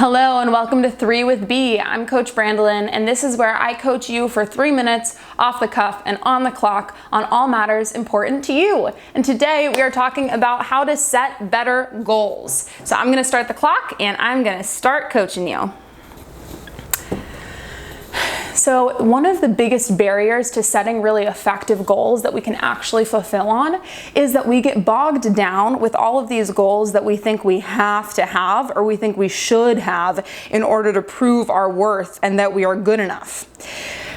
Hello and welcome to 3 with B. I'm Coach Brandilyn, and this is where I coach you for 3 minutes off the cuff and on the clock on all matters important to you. And today we are talking about how to set better goals. So I'm going to start the clock and I'm going to start coaching you. So one of the biggest barriers to setting really effective goals that we can actually fulfill on is that we get bogged down with all of these goals that we think we have to have or we think we should have in order to prove our worth and that we are good enough.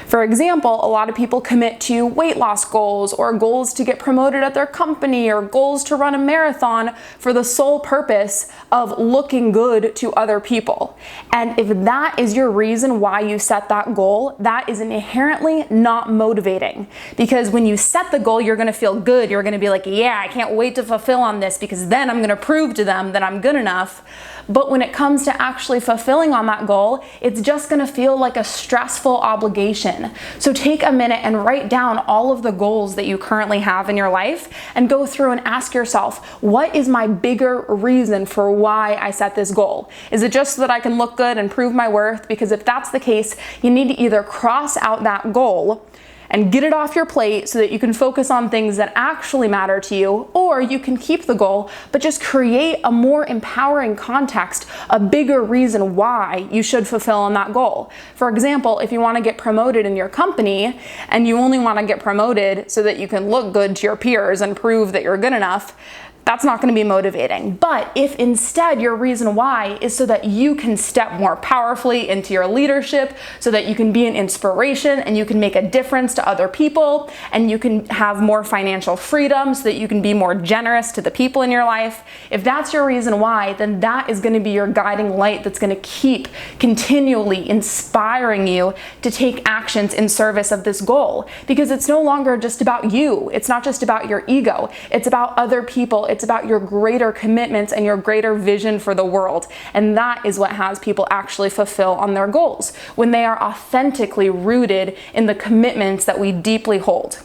For example, a lot of people commit to weight loss goals or goals to get promoted at their company or goals to run a marathon for the sole purpose of looking good to other people. And if that is your reason why you set that goal, that is inherently not motivating. Because when you set the goal, you're going to feel good. You're going to be like, yeah, I can't wait to fulfill on this because then I'm going to prove to them that I'm good enough. But when it comes to actually fulfilling on that goal, it's just going to feel like a stressful obligation. So take a minute and write down all of the goals that you currently have in your life and go through and ask yourself, what is my bigger reason for why I set this goal? Is it just so that I can look good and prove my worth? Because if that's the case, you need to either cross out that goal and get it off your plate so that you can focus on things that actually matter to you, or you can keep the goal, but just create a more empowering context, a bigger reason why you should fulfill on that goal. For example, if you want to get promoted in your company and you only want to get promoted so that you can look good to your peers and prove that you're good enough, that's not going to be motivating. But if instead your reason why is so that you can step more powerfully into your leadership, so that you can be an inspiration and you can make a difference to other people and you can have more financial freedom so that you can be more generous to the people in your life, if that's your reason why, then that is going to be your guiding light that's going to keep continually inspiring you to take actions in service of this goal. Because it's no longer just about you. It's not just about your ego. It's about other people. It's about your greater commitments and your greater vision for the world. And that is what has people actually fulfill on their goals, when they are authentically rooted in the commitments that we deeply hold.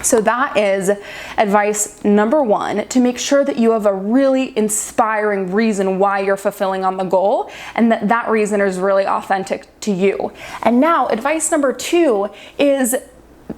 So that is advice number 1, to make sure that you have a really inspiring reason why you're fulfilling on the goal and that reason is really authentic to you. And now advice number 2 is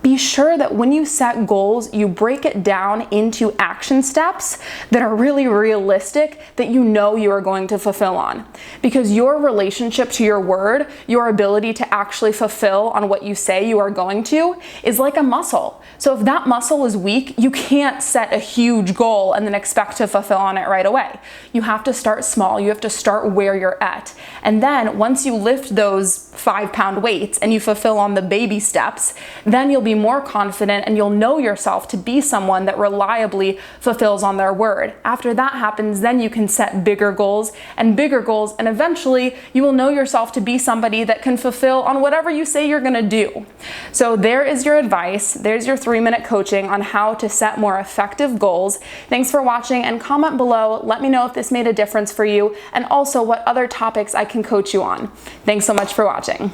be sure that when you set goals, you break it down into action steps that are really realistic, that you know you are going to fulfill on. Because your relationship to your word, your ability to actually fulfill on what you say you are going to, is like a muscle. So if that muscle is weak, you can't set a huge goal and then expect to fulfill on it right away. You have to start small. You have to start where you're at. And then once you lift those 5-pound weights and you fulfill on the baby steps, then you'll be more confident and you'll know yourself to be someone that reliably fulfills on their word. After that happens, then you can set bigger goals, and eventually you will know yourself to be somebody that can fulfill on whatever you say you're going to do. So there is your advice. There's your 3-minute coaching on how to set more effective goals. Thanks for watching, and comment below. Let me know if this made a difference for you and also what other topics I can coach you on. Thanks so much for watching.